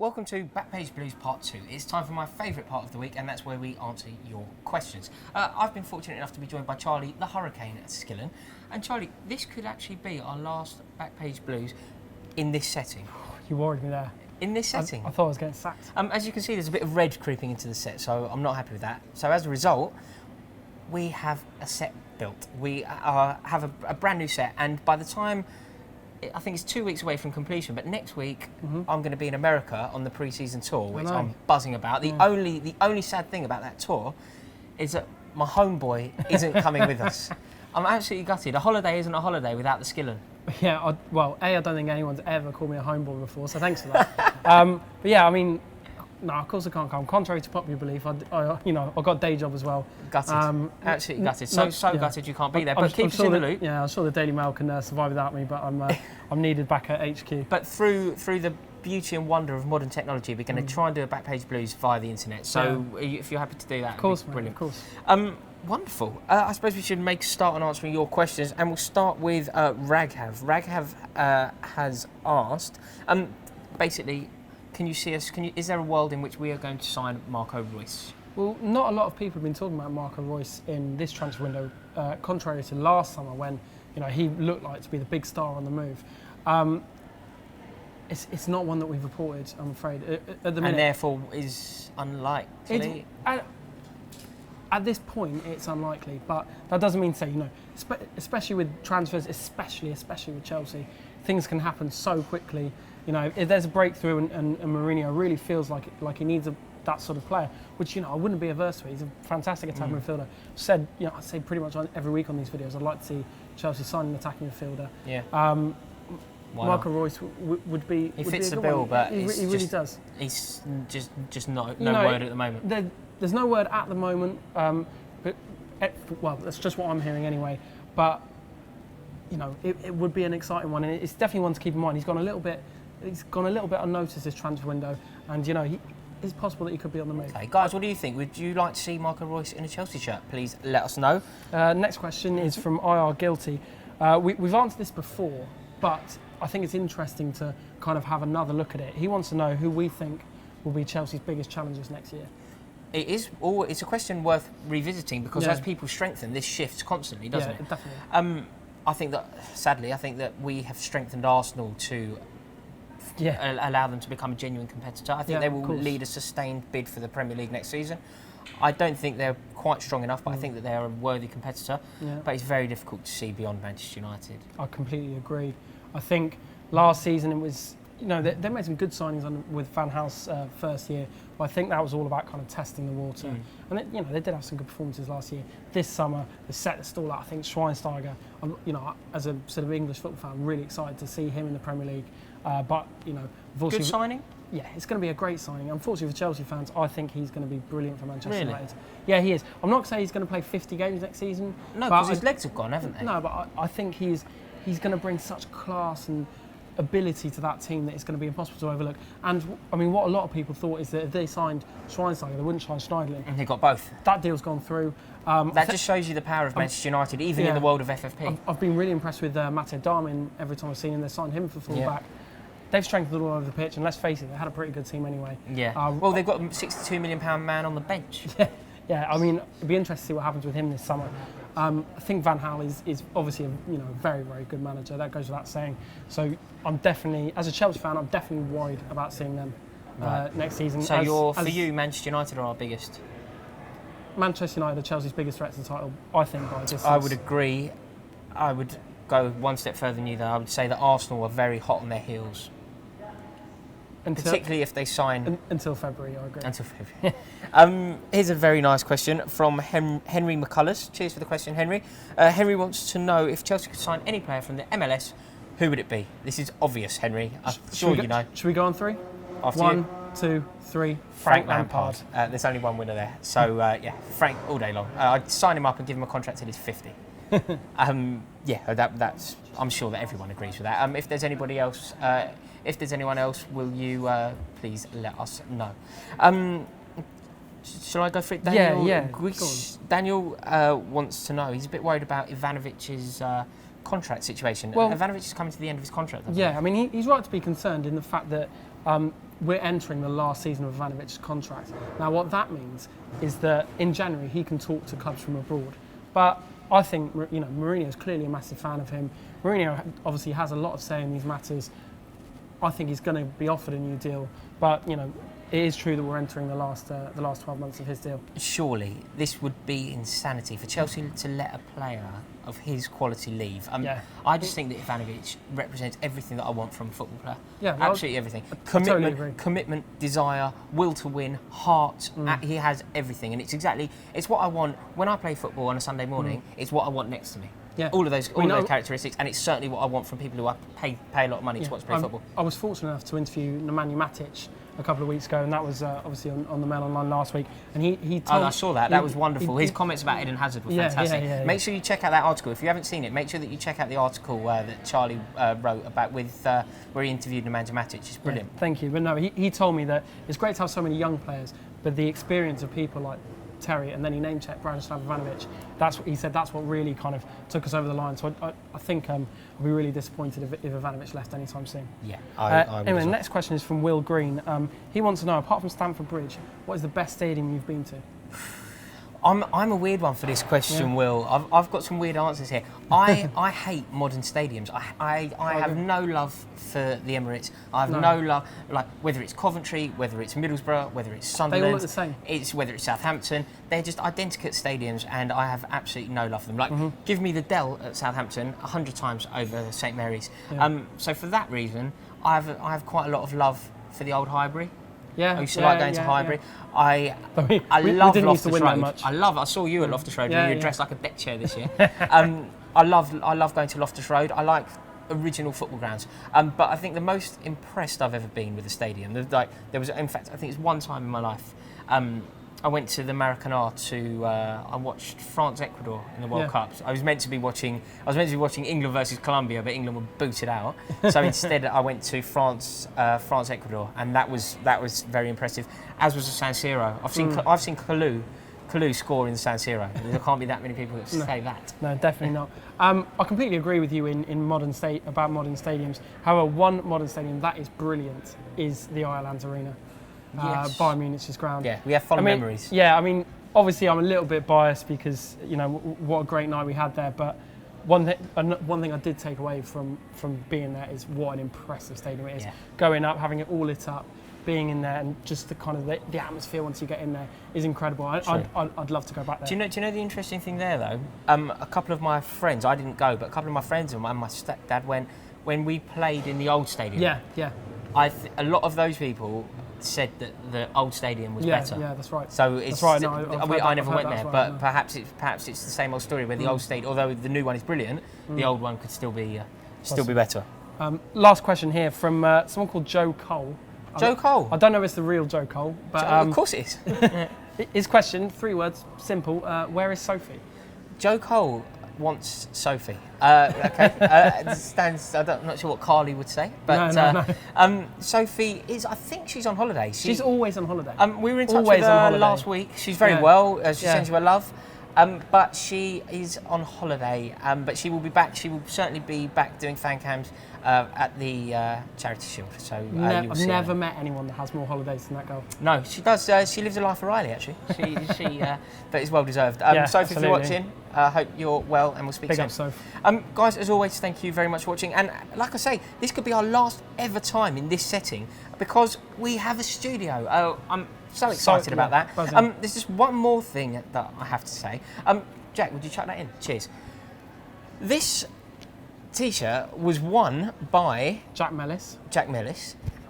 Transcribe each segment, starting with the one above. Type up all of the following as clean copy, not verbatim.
welcome to Backpage Blues Part 2. It's time for my favourite part of the week, and that's where we answer your questions. I've been fortunate enough to be joined by Charlie, the Hurricane at Skillen. And Charlie, this could actually be our last Backpage Blues in this setting. You worried me there. In this setting? I thought I was getting sacked. As you can see, there's a bit of red creeping into the set, so I'm not happy with that. So as a result, we have a set built. We have a brand new set, and by the time, I think it's 2 weeks away from completion, but next week I'm going to be in America on the pre-season tour, which I'm buzzing about. The only sad thing about that tour is that my homeboy isn't coming with us. I'm absolutely gutted. A holiday isn't a holiday without the Skillen. Yeah, I don't think anyone's ever called me a homeboy before, so thanks for that. But yeah, I mean, no, of course I can't come. Contrary to popular belief, I've got a day job as well. Gutted. Absolutely gutted. So gutted you can't be there. But keep us in the loop. Yeah, I'm sure the Daily Mail can survive without me, but I'm needed back at HQ. But through the beauty and wonder of modern technology, we're going to try and do a Backpage Blues via the internet. So if you're happy to do that, of course, brilliant. Of course. Wonderful. I suppose we should start on answering your questions, and we'll start with Raghav. Raghav has asked, basically, can you see us? Is there a world in which we are going to sign Marco Reus? Well, not a lot of people have been talking about Marco Reus in this transfer window, contrary to last summer when he looked like to be the big star on the move. It's not one that we've reported, I'm afraid, at the minute. And therefore is unlikely. At this point, it's unlikely, but that doesn't mean to say, especially with transfers, especially with Chelsea, things can happen so quickly. If there's a breakthrough and Mourinho really feels like he needs that sort of player, which I wouldn't be averse to. He's a fantastic attacking midfielder. I say pretty much every week on these videos, I'd like to see Chelsea sign an attacking midfielder. Yeah. Marco Reus would be. He fits the bill, but he really does. He's just no word at the moment. There's no word at the moment, but that's just what I'm hearing anyway. But it would be an exciting one, and it's definitely one to keep in mind. He's gone a little bit unnoticed this transfer window, and it's possible that he could be on the move. Okay, guys, what do you think? Would you like to see Marco Reus in a Chelsea shirt? Please let us know. Next question is from IR Guilty. We've answered this before, but I think it's interesting to kind of have another look at it. He wants to know who we think will be Chelsea's biggest challengers next year. It's a question worth revisiting because as people strengthen, this shifts constantly, doesn't it? Yeah, definitely. I think that we have strengthened Arsenal to allow them to become a genuine competitor. I think they will lead a sustained bid for the Premier League next season. I don't think they're quite strong enough, but I think that they're a worthy competitor. Yeah. But it's very difficult to see beyond Manchester United. I completely agree. I think last season it was, they made some good signings with Van Gaal's first year, but I think that was all about kind of testing the water. And they did have some good performances last year. This summer, they set the stall out. I think Schweinsteiger, as a sort of English football fan, I'm really excited to see him in the Premier League. Good signing? Yeah, it's going to be a great signing. Unfortunately for Chelsea fans, I think he's going to be brilliant for Manchester Really? United. Yeah, he is. I'm not saying he's going to play 50 games next season. No, because his legs have gone, haven't they? No, but I think he's going to bring such class and ability to that team that it's going to be impossible to overlook. And I mean, what a lot of people thought is that if they signed Schweinsteiger, they wouldn't sign Schneiderlin. And they got both. That deal's gone through. That just shows you the power of Manchester United, even in the world of FFP. I've been really impressed with Matteo Darmian every time I've seen him. They signed him for full-back. They've strengthened all over the pitch, and let's face it, they had a pretty good team anyway. Yeah. Well, they've got a £62 million man on the bench. Yeah. I mean, it'd be interesting to see what happens with him this summer. I think Van Gaal is obviously a very, very good manager. That goes without saying. So I'm definitely, as a Chelsea fan, I'm definitely worried about seeing them next season. So for you, Manchester United are our biggest? Manchester United are Chelsea's biggest threat to the title, I think, by distance. I would agree. I would go one step further than you, though. I would say that Arsenal are very hot on their heels. Particularly if they sign... Until February, I agree. Until February. Here's a very nice question from Henry McCullers. Cheers for the question, Henry. Henry wants to know if Chelsea could sign any player from the MLS, who would it be? This is obvious, Henry. I'm sure you know. Should we go on three? After One, two, three. Frank Lampard. There's only one winner there. So, Frank all day long. I'd sign him up and give him a contract till he's 50. That's. I'm sure that everyone agrees with that. If there's anybody else... If there's anyone else, will you please let us know? Shall I go for it, Daniel? Yeah. Daniel wants to know. He's a bit worried about Ivanovic's contract situation. Well, Ivanovic is coming to the end of his contract. I mean, he's right to be concerned in the fact that we're entering the last season of Ivanovic's contract. Now, what that means is that in January he can talk to clubs from abroad. But I think, Mourinho is clearly a massive fan of him. Mourinho obviously has a lot of say in these matters. I think he's going to be offered a new deal, but it is true that we're entering the last 12 months of his deal. Surely this would be insanity for Chelsea to let a player of his quality leave. I just think that Ivanovic represents everything that I want from a football player. Yeah, absolutely everything. Commitment, desire, will to win, heart. He has everything, and it's what I want when I play football on a Sunday morning. It's what I want next to me. Yeah. All of those characteristics, and it's certainly what I want from people who I pay a lot of money to watch play football. I was fortunate enough to interview Nemanja Matic a couple of weeks ago, and that was obviously on the Mail Online last week. And he told. I saw that. That was wonderful. His comments about Eden Hazard were fantastic. Make sure you check out that article. If you haven't seen it, make sure that you check out the article that Charlie wrote about where he interviewed Nemanja Matic. It's brilliant. Yeah, thank you. But no, he told me that it's great to have so many young players, but the experience of people like Terry, and then he name-checked Branislav Ivanovic. That's what he said. That's what really kind of took us over the line. So I think I'll be really disappointed if Ivanovic left anytime soon. Yeah. Anyway, the next question is from Will Green. He wants to know, apart from Stamford Bridge, what is the best stadium you've been to? I'm a weird one for this question, Will. I've got some weird answers here. I hate modern stadiums. I have no love for the Emirates. I have no love, like whether it's Coventry, whether it's Middlesbrough, whether it's Sunderland. They all look the same. Whether it's Southampton. They're just identical stadiums, and I have absolutely no love for them. Like, give me the Dell at Southampton 100 times over St Mary's. Yeah. So for that reason, I have quite a lot of love for the old Highbury. Yeah, I used to like going to Highbury. Yeah. I love Loftus win Road. That much. I saw you at Loftus Road when you were dressed like a deck chair this year. I love going to Loftus Road. I like original football grounds. But I think the most impressed I've ever been with a stadium. There was, in fact, I think it's one time in my life. I went to the Maracanã I watched France-Ecuador in the World Cup. I was meant to be watching England versus Colombia, but England were booted out. So instead, I went to France-Ecuador, and that was very impressive. As was the San Siro. I've seen Kalou score in the San Siro. There can't be that many people that say that. No, definitely not. I completely agree with you in modern stadiums. However, one modern stadium that is brilliant is the Ireland Arena. Bayern Munich's ground. Yeah, we have fond memories. Yeah, I mean, obviously I'm a little bit biased because what a great night we had there. But one thing I did take away from being there is what an impressive stadium it is. Yeah. Going up, having it all lit up, being in there, and just the kind of the atmosphere once you get in there is incredible. I'd love to go back there. Do you know the interesting thing there though? A couple of my friends, I didn't go, but a couple of my friends and my stepdad went when we played in the old stadium. Yeah. A lot of those people said that the old stadium was better. Yeah, that's right. So it's that's right. No, I never went there, but perhaps it's the same old story where the old stadium, although the new one is brilliant, the old one could still be better. Last question here from someone called Joe Cole. Joe Cole. I don't know if it's the real Joe Cole, but of course it is. His question, 3 words, simple. Where is Sophie? Joe Cole wants Sophie. Okay. I'm not sure what Carly would say, but no. Sophie is. I think she's on holiday. She's always on holiday. We were in touch with her last week. She's very well. She sends you her love. But she is on holiday. But she will be back. She will certainly be back doing fan cams at the Charity Shield. So I've never met anyone that has more holidays than that girl. No, she does. She lives a life of Riley, actually. But it's well deserved. Sophie, absolutely. if you're watching, I hope you're well, and we'll speak soon. Big up, Soph. Guys, as always, thank you very much for watching. And like I say, this could be our last ever time in this setting because we have a studio. I'm so excited about that. There's just one more thing that I have to say. Jack, would you chuck that in? Cheers. This T-shirt was won by Jack Mellis.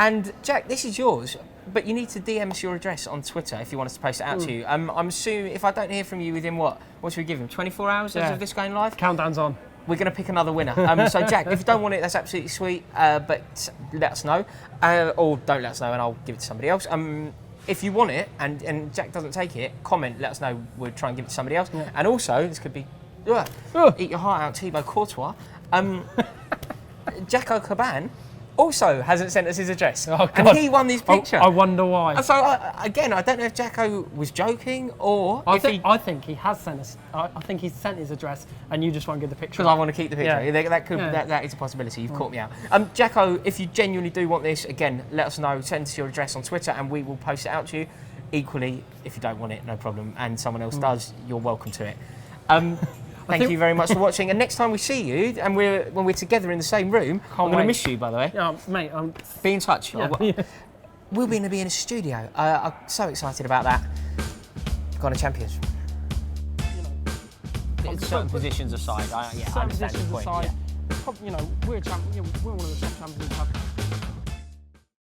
And Jack, this is yours. But you need to DM us your address on Twitter if you want us to post it out to you. I'm assuming if I don't hear from you within what should we give him? 24 hours of this going live? Countdown's on. We're going to pick another winner. So Jack, if you don't want it, that's absolutely sweet. But let us know, or don't let us know, and I'll give it to somebody else. If you want it and Jack doesn't take it, comment. Let us know. We'll try and give it to somebody else. Yeah. And also, this could be eat your heart out, Thibaut Courtois. Jacko Caban also hasn't sent us his address. Oh, and God. he won this picture. I wonder why. And so, again, I don't know if Jacko was joking or I if think he has sent us. I think he's sent his address, and you just won't get the picture. because I want to keep the picture. Yeah. That is a possibility. You've caught me out. Jacko, if you genuinely do want this, again, let us know. Send us your address on Twitter, and we will post it out to you. Equally, if you don't want it, no problem, and someone else does, you're welcome to it. Thank you very much for watching. And next time we see you, and when we're together in the same room, I'm going to miss you, by the way. Yeah, mate. Be in touch. Yeah. We'll be in a studio. I'm so excited about that. Gone to champions. Certain positions aside, I understand the point. We're one of the top champions.